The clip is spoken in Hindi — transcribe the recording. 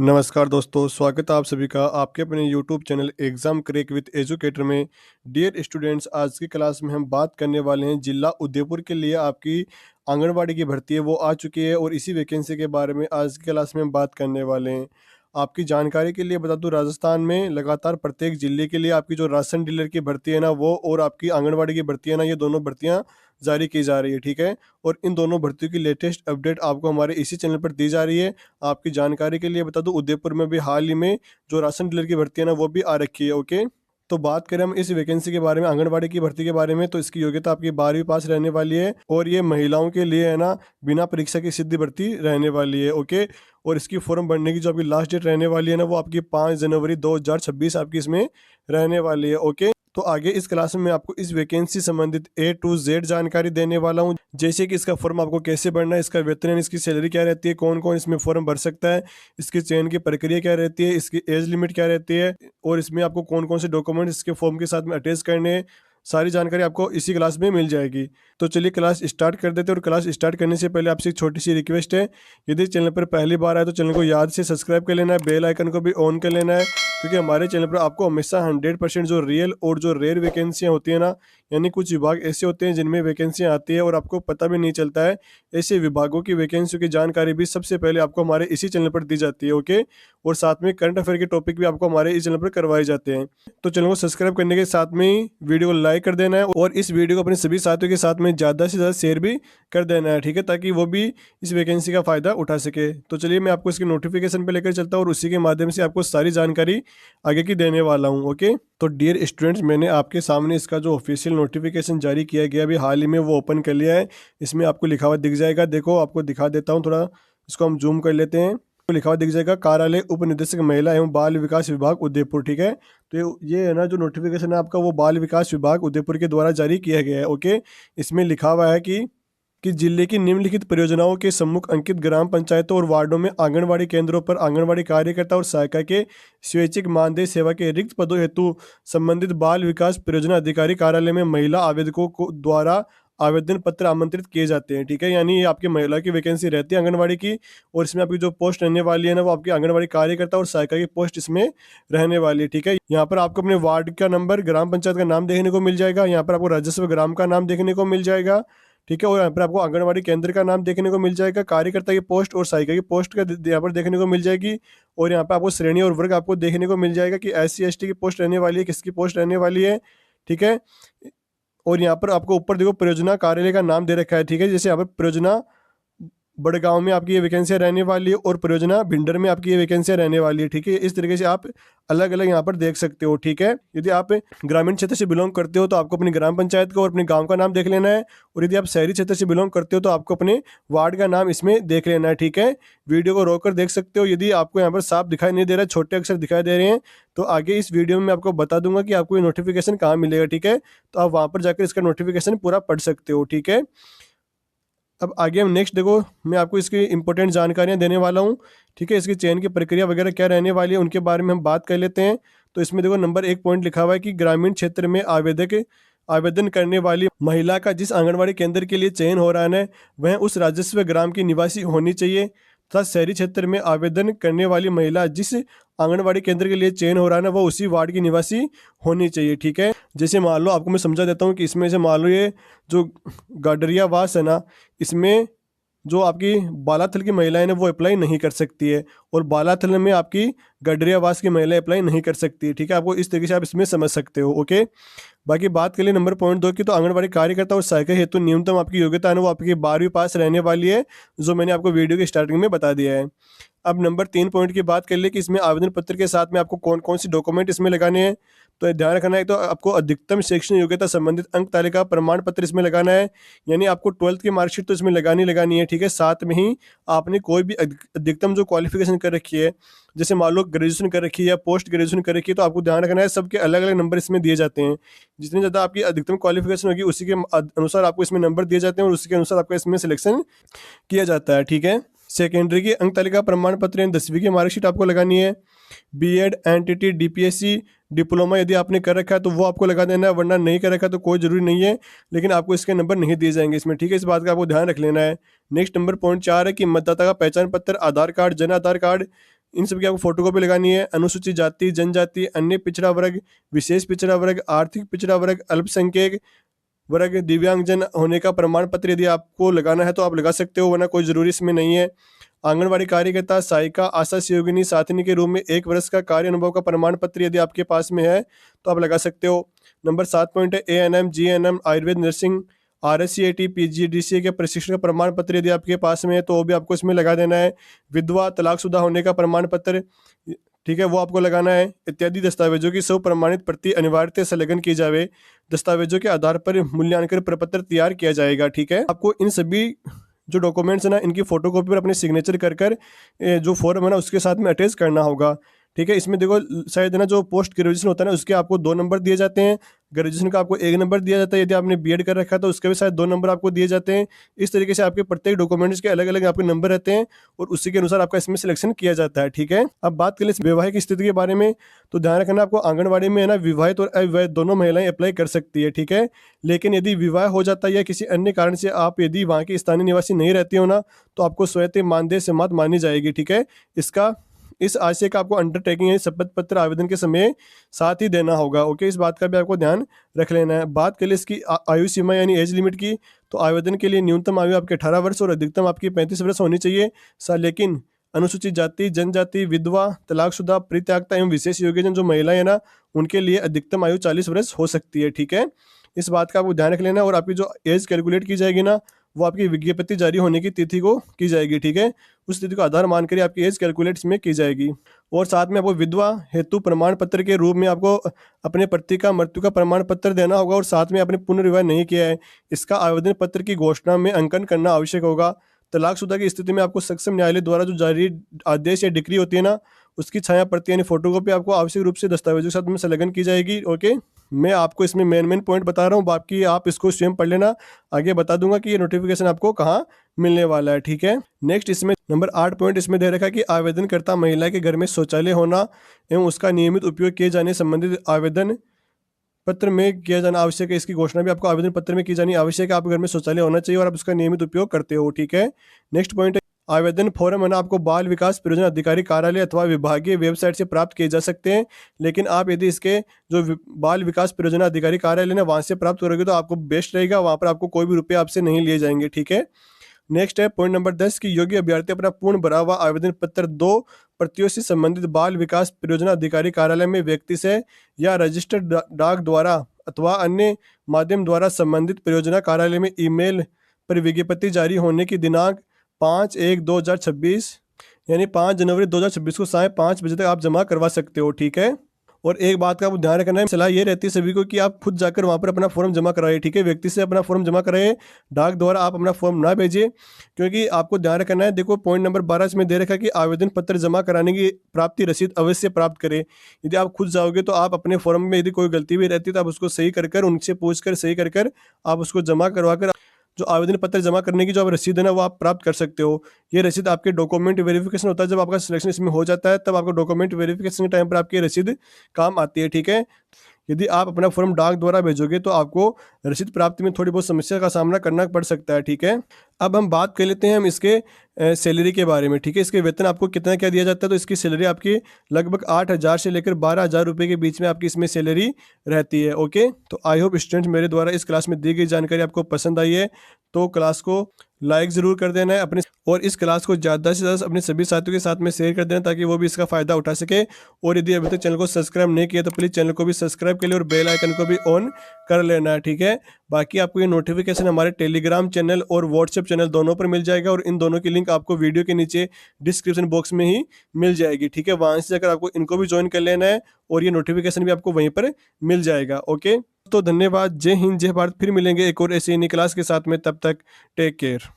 नमस्कार दोस्तों, स्वागत है आप सभी का आपके अपने YouTube channel exam crack with educator में। डियर स्टूडेंट्स, आज की क्लास में हम बात करने वाले हैं जिला उदयपुर के लिए आपकी आंगनवाड़ी की भर्ती है वो आ चुकी है और इसी वैकेंसी के बारे में आज की क्लास में हम बात करने वाले हैं। आपकी जानकारी के लिए बता दूं, राजस्थान में लगातार प्रत्येक जिले के लिए आपकी जो राशन डीलर की भर्ती है ना वो और आपकी आंगनवाड़ी की भर्ती है ना, ये दोनों भर्तियाँ जारी की जा रही है। ठीक है, और इन दोनों भर्तियों की लेटेस्ट अपडेट आपको हमारे इसी चैनल पर दी जा रही है। आपकी जानकारी के लिए बता दूं, उदयपुर में भी हाल ही में जो राशन डीलर की भर्ती है ना वो भी आ रखी है। ओके, तो बात करें हम इस वैकेंसी के बारे में, आंगनबाड़ी की भर्ती के बारे में, तो इसकी योग्यता आपकी 12वीं पास रहने वाली है और ये महिलाओं के लिए है ना बिना परीक्षा की सिद्ध भर्ती रहने वाली है। ओके, और इसकी फॉर्म भरने की जो आपकी लास्ट डेट रहने वाली है ना वो आपकी 5 जनवरी 2026 आपकी इसमें रहने वाली है। ओके, तो आगे इस क्लास में मैं आपको इस वैकेंसी संबंधित A to Z जानकारी देने वाला हूं, जैसे कि इसका फॉर्म आपको कैसे भरना है, इसका वेतन यानी इसकी सैलरी क्या रहती है, कौन कौन इसमें फॉर्म भर सकता है, इसके चयन की प्रक्रिया क्या रहती है, इसकी एज लिमिट क्या रहती है और इसमें आपको कौन कौन से डॉक्यूमेंट इसके फॉर्म के साथ में अटैच करने हैं, सारी जानकारी आपको इसी क्लास में मिल जाएगी। तो चलिए क्लास स्टार्ट कर देते हैं। और क्लास स्टार्ट करने से पहले आपसे एक छोटी सी रिक्वेस्ट है, यदि चैनल पर पहली बार आए तो चैनल को याद से सब्सक्राइब कर लेना है, बेल आइकन को भी ऑन कर लेना है, क्योंकि हमारे चैनल पर आपको हमेशा 100% जो रियल और जो रेयर वैकेंसियाँ होती है ना, यानी कुछ विभाग ऐसे होते हैं जिनमें वैकेंसियाँ आती है और आपको पता भी नहीं चलता है, ऐसे विभागों की वैकेंसियों की जानकारी भी सबसे पहले आपको हमारे इसी चैनल पर दी जाती है। ओके, और साथ में करंट अफेयर के टॉपिक भी आपको हमारे इस चैनल पर करवाए जाते हैं। तो चैनल को सब्सक्राइब करने के साथ में ही वीडियो को लाइक कर देना है और इस वीडियो को अपने सभी साथियों के साथ में ज़्यादा से ज़्यादा शेयर भी कर देना है। ठीक है, ताकि वो भी इस वैकेंसी का फ़ायदा उठा सके। तो चलिए मैं आपको इसके नोटिफिकेशन पे लेकर चलता हूँ और उसी के माध्यम से आपको सारी जानकारी आगे की देने वाला हूँ। ओके, तो डियर स्टूडेंट्स, मैंने आपके सामने इसका जो ऑफिशियल नोटिफिकेशन जारी किया गया अभी हाल ही में वो ओपन कर लिया है। इसमें आपको लिखा हुआ दिख जाएगा, देखो आपको दिखा देता हूँ, थोड़ा इसको हम जूम कर लेते हैं। तो लिखा हुआ दिख जाएगा कार्यालय उप निदेशक महिला एवं बाल विकास विभाग उदयपुर। ठीक है, तो ये है ना जो नोटिफिकेशन है आपका वो बाल विकास विभाग उदयपुर के द्वारा जारी किया गया है। ओके, इसमें लिखा हुआ है कि जिले की निम्नलिखित परियोजनाओं के सम्मुख अंकित ग्राम पंचायतों और वार्डों में आंगनबाड़ी केंद्रों पर आंगनबाड़ी कार्यकर्ता और सहायिका के स्वैच्छिक मानदेय सेवा के रिक्त पदों हेतु संबंधित बाल विकास परियोजना अधिकारी कार्यालय में महिला आवेदकों को द्वारा आवेदन पत्र आमंत्रित किए जाते हैं। ठीक है, यानी ये आपकी महिला की वैकेंसी रहती है आंगनबाड़ी की और इसमें आपकी जो पोस्ट रहने वाली है ना वो आपकी आंगनबाड़ी कार्यकर्ता और सहायिका की पोस्ट इसमें रहने वाली है। ठीक है, यहाँ पर आपको अपने वार्ड का नंबर, ग्राम पंचायत का नाम देखने को मिल जाएगा, यहाँ पर आपको राजस्व ग्राम का नाम देखने को मिल जाएगा। ठीक है, और यहाँ पर आपको आंगनबाड़ी केंद्र का नाम देखने को मिल जाएगा, कार्यकर्ता की पोस्ट और सहायिका की पोस्ट का यहाँ पर देखने को मिल जाएगी। और यहाँ पर आपको श्रेणी और वर्ग आपको देखने को मिल जाएगा कि SC ST की पोस्ट रहने वाली है, किसकी पोस्ट रहने वाली है। ठीक है, और यहाँ पर आपको ऊपर देखो परियोजना कार्यालय का नाम दे रखा है। ठीक है, जैसे यहाँ पर परियोजना बड़गांव में आपकी ये वैकेंसियाँ रहने वाली है और परियोजना भिंडर में आपकी ये वैकेंसियाँ रहने वाली है। ठीक है, इस तरीके से आप अलग अलग यहाँ पर देख सकते हो। ठीक है, यदि आप ग्रामीण क्षेत्र से बिलोंग करते हो तो आपको अपनी ग्राम पंचायत का और अपने गांव का नाम देख लेना है, और यदि आप शहरी क्षेत्र से बिलोंग करते हो तो आपको अपने वार्ड का नाम इसमें देख लेना है। ठीक है, वीडियो को रोक कर देख सकते हो, यदि आपको यहाँ पर साफ दिखाई नहीं दे रहा है, छोटे अक्षर दिखाई दे रहे हैं, तो आगे इस वीडियो में मैं आपको बता दूंगा कि आपको ये नोटिफिकेशन कहाँ मिलेगा। ठीक है, तो आप वहाँ पर जाकर इसका नोटिफिकेशन पूरा पढ़ सकते हो। ठीक है, अब आगे हम नेक्स्ट देखो, मैं आपको इसकी इंपॉर्टेंट जानकारियां देने वाला हूं। ठीक है, इसकी चयन की प्रक्रिया वगैरह क्या रहने वाली है उनके बारे में हम बात कर लेते हैं। तो इसमें देखो नंबर 1 पॉइंट लिखा हुआ है कि ग्रामीण क्षेत्र में आवेदन करने वाली महिला का जिस आंगनबाड़ी केंद्र के लिए चयन हो रहा है वह उस राजस्व ग्राम की निवासी होनी चाहिए, तथा शहरी क्षेत्र में आवेदन करने वाली महिला जिस आंगनबाड़ी केंद्र के लिए चयन हो रहा है ना वो उसी वार्ड की निवासी होनी चाहिए। ठीक है, जैसे मान लो, आपको मैं समझा देता हूँ कि इसमें से मान लो ये जो गाडरियावास है ना, इसमें जो आपकी बालाथल की महिलाएं हैं वो अप्लाई नहीं कर सकती है और बालाथल में आपकी गडरियावास की महिलाएं अप्लाई नहीं कर सकती है। ठीक है, आपको इस तरीके से आप इसमें समझ सकते हो। ओके, बाकी बात के लिए नंबर पॉइंट 2 की, तो आंगनबाड़ी कार्यकर्ता और सहायिका हेतु न्यूनतम आपकी योग्यता है वो आपकी 12वीं पास रहने वाली है, जो मैंने आपको वीडियो की स्टार्टिंग में बता दिया है। अब नंबर 3 पॉइंट की बात कर ले कि इसमें आवेदन पत्र के साथ में आपको कौन कौन सी डॉक्यूमेंट इसमें लगाने हैं, तो ध्यान रखना है। तो आपको अधिकतम शैक्षणिक योग्यता संबंधित अंक तालिका प्रमाण पत्र इसमें लगाना है, यानी आपको 12th की मार्कशीट तो इसमें लगानी है। ठीक है, साथ में ही आपने कोई भी अधिकतम जो क्वालिफिकेशन कर रखी है, जैसे मान लो ग्रेजुएशन कर रखी है या पोस्ट ग्रेजुएशन कर रखी है, तो आपको ध्यान रखना है सबके अलग अलग नंबर इसमें दिए जाते हैं। जितनी ज़्यादा आपकी अधिकतम क्वालिफिकेशन होगी उसी के अनुसार आपको इसमें नंबर दिए जाते हैं और उसी के अनुसार आपका इसमें सिलेक्शन किया जाता है। ठीक है, सेकेंडरी की अंक तालिका प्रमाण पत्र यानी 10वीं की मार्कशीट आपको लगानी है। B.Ed NTT DPSC डिप्लोमा यदि आपने कर रखा है तो वो आपको लगा देना है, वरना नहीं कर रखा तो कोई जरूरी नहीं है, लेकिन आपको इसके नंबर नहीं दिए जाएंगे इसमें। ठीक है, इस बात का आपको ध्यान रख लेना है। नेक्स्ट नंबर पॉइंट 4 है कि मतदाता का पहचान पत्र, आधार कार्ड, जन आधार कार्ड इन सब की आपको फोटोकॉपी लगानी है। अनुसूचित जाति, जनजाति, अन्य पिछड़ा वर्ग, विशेष पिछड़ा वर्ग, आर्थिक पिछड़ा वर्ग, अल्पसंख्यक वर्ग, दिव्यांगजन होने का प्रमाण पत्र यदि आपको लगाना है तो आप लगा सकते हो, वरना कोई ज़रूरी इसमें नहीं है। आंगनवाड़ी कार्यकर्ता, सहायिका, आशा सहयोगिनी, साथिनी के रूप में 1 वर्ष का कार्य अनुभव का प्रमाण पत्र यदि आपके पास में है तो आप लगा सकते हो। नंबर 7 पॉइंट है ANM, GNM, Ayurveda nursing, RSCAT, PGDCA के प्रशिक्षण का प्रमाण पत्र यदि आपके पास में है तो वो भी आपको इसमें लगा देना है। विधवा, तलाकशुदा होने का प्रमाण पत्र, ठीक है, वो आपको लगाना है। इत्यादि दस्तावेजों की स्व प्रमाणित प्रति अनिवार्यता संलग्न की जाए। दस्तावेजों के आधार पर मूल्यांकन प्रपत्र तैयार किया जाएगा। ठीक है, आपको इन सभी जो डॉक्यूमेंट्स है ना, इनकी फोटोकॉपी पर अपने सिग्नेचर कर जो फॉर्म है ना उसके साथ में अटैच करना होगा। ठीक है, इसमें देखो शायद ना जो पोस्ट ग्रेजुएशन होता है ना उसके आपको 2 नंबर दिए जाते हैं, ग्रेजुएशन का आपको 1 नंबर दिया जाता है, यदि आपने बीएड कर रखा है तो उसके भी शायद 2 नंबर आपको दिए जाते हैं। इस तरीके से आपके प्रत्येक डॉक्यूमेंट्स के अलग अलग आपके नंबर रहते हैं और उसी के अनुसार आपका इसमें सिलेक्शन किया जाता है। ठीक है, अब बात कर ले वैवाहिक स्थिति के बारे में, तो ध्यान रखना आपको आंगनबाड़ी में है ना विवाहित और अविवाहित दोनों महिलाएं अप्लाई कर सकती है। ठीक है, लेकिन यदि विवाह हो जाता है या किसी अन्य कारण से आप यदि वहाँ की स्थानीय निवासी नहीं रहती हो ना तो आपको स्वयं मानदेय समाप्त मानी जाएगी। ठीक है, इस आशय का आपको अंडरटेकिंग है शपथ पत्र आवेदन के समय साथ ही देना होगा। ओके, इस बात का भी आपको ध्यान रख लेना है। बात कर ले इसकी आयु सीमा यानी एज लिमिट की, तो आवेदन के लिए न्यूनतम आयु आपके 18 वर्ष और अधिकतम आपकी 35 वर्ष होनी चाहिए। लेकिन अनुसूचित जाति, जनजाति, विधवा, तलाकशुदा, परित्यक्ता एवं विशेष योग्यजन जो महिलाएं हैं ना उनके लिए अधिकतम आयु 40 वर्ष हो सकती है। ठीक है, इस बात का आपको ध्यान रख लेना। और आपकी जो एज कैलकुलेट की जाएगी ना वो आपकी विज्ञप्ति जारी होने की तिथि को की जाएगी। ठीक है, उस तिथि को आधार मानकर आपकी एज कैलकुलेट में की जाएगी। और साथ में आपको विधवा हेतु प्रमाण पत्र के रूप में आपको अपने पति का मृत्यु का प्रमाण पत्र देना होगा और साथ में आपने पुनर्विवाह नहीं किया है इसका आवेदन पत्र की घोषणा में अंकन करना आवश्यक होगा। तलाकशुदा की स्थिति में आपको सक्षम न्यायालय द्वारा जो जारी आदेश या डिक्री होती है ना उसकी छाया प्रति यानी फोटोकॉपी आपको आवश्यक रूप से दस्तावेजों के साथ में संलग्न की जाएगी। ओके, मैं आपको इसमें मेन पॉइंट बता रहा हूँ, बाकी आप इसको स्वयं पढ़ लेना, आगे बता दूंगा कि ये नोटिफिकेशन आपको कहाँ मिलने वाला है। ठीक है, नेक्स्ट इसमें नंबर 8 पॉइंट इसमें दे रखा है कि आवेदनकर्ता महिला के घर में शौचालय होना एवं उसका नियमित उपयोग किए जाने संबंधित आवेदन पत्र में किया जाना आवश्यक है। इसकी घोषणा भी आपको आवेदन पत्र में की जानी आवश्यक है। आपके घर में शौचालय होना चाहिए और आप उसका नियमित उपयोग करते हो। ठीक है, नेक्स्ट पॉइंट है आवेदन फॉर्म है ना आपको बाल विकास परियोजना अधिकारी कार्यालय अथवा विभागीय वेबसाइट से प्राप्त किए जा सकते हैं। लेकिन आप यदि इसके जो बाल विकास परियोजना अधिकारी कार्यालय ना वहाँ से प्राप्त करोगे तो आपको बेस्ट रहेगा, वहाँ पर आपको कोई भी रुपये आपसे नहीं लिए जाएंगे। ठीक है, नेक्स्ट है पॉइंट नंबर 10 की योग्य अभ्यर्थी अपना पूर्ण भरा हुआ आवेदन पत्र 2 प्रतियों से संबंधित बाल विकास परियोजना अधिकारी कार्यालय में व्यक्ति से या रजिस्टर्ड डाक द्वारा अथवा अन्य माध्यम द्वारा संबंधित परियोजना कार्यालय में ईमेल पर विज्ञप्ति जारी होने की दिनांक 5/1/2026 यानी 5 जनवरी 2026 को साय 5 बजे तक आप जमा करवा सकते हो। ठीक है, और एक बात का आप ध्यान रखना है, सलाह ये रहती है सभी को कि आप खुद जाकर वहाँ पर अपना फॉर्म जमा कराइए। ठीक है, व्यक्ति से अपना फॉर्म जमा कराइए, डाक द्वारा आप अपना फॉर्म ना भेजिए, क्योंकि आपको ध्यान रखना है। देखो पॉइंट नंबर 12 इसमें दे रखा है कि आवेदन पत्र जमा कराने की प्राप्ति रसीद अवश्य प्राप्त करें। यदि आप खुद जाओगे तो आप अपने फॉर्म में यदि कोई गलती भी रहती है तो आप उसको सही कर उनसे पूछ कर सही कर आप उसको जमा करवा कर जो आवेदन पत्र जमा करने की जो आप रसीद है ना वो आप प्राप्त कर सकते हो। ये रसीद आपके डॉक्यूमेंट वेरिफिकेशन होता है, जब आपका सिलेक्शन इसमें हो जाता है तब आपका डॉक्यूमेंट वेरिफिकेशन के टाइम पर आपकी रसीद काम आती है। ठीक है, यदि आप अपना फॉर्म डाक द्वारा भेजोगे तो आपको रसीद प्राप्ति में थोड़ी बहुत समस्या का सामना करना पड़ सकता है। ठीक है, अब हम बात कर लेते हैं हम इसके सैलरी के बारे में। ठीक है, इसके वेतन आपको कितना क्या दिया जाता है, तो इसकी सैलरी आपकी लगभग 8,000 से लेकर 12,000 रुपये के बीच में आपकी इसमें सैलरी रहती है। ओके, तो आई होप स्टूडेंट मेरे द्वारा इस क्लास में दी गई जानकारी आपको पसंद आई है तो क्लास को लाइक ज़रूर कर देना है अपने, और इस क्लास को ज़्यादा से ज़्यादा अपने सभी साथियों के साथ में शेयर कर देना ताकि वो भी इसका फ़ायदा उठा सके। और यदि अभी तक चैनल को सब्सक्राइब नहीं किया तो प्लीज़ चैनल को भी सब्सक्राइब कर ले और बेल आइकन को भी ऑन कर लेना है। ठीक है, बाकी आपको ये नोटिफिकेशन हमारे टेलीग्राम चैनल और व्हाट्सएप चैनल दोनों पर मिल जाएगा और इन दोनों की लिंक आपको वीडियो के नीचे डिस्क्रिप्शन बॉक्स में ही मिल जाएगी। ठीक है, वहाँ से जाकर आपको इनको भी ज्वाइन कर लेना है और ये नोटिफिकेशन भी आपको वहीं पर मिल जाएगा। ओके, तो धन्यवाद, जय हिंद, जय भारत। फिर मिलेंगे एक और ऐसी नई क्लास के साथ में, तब तक टेक केयर।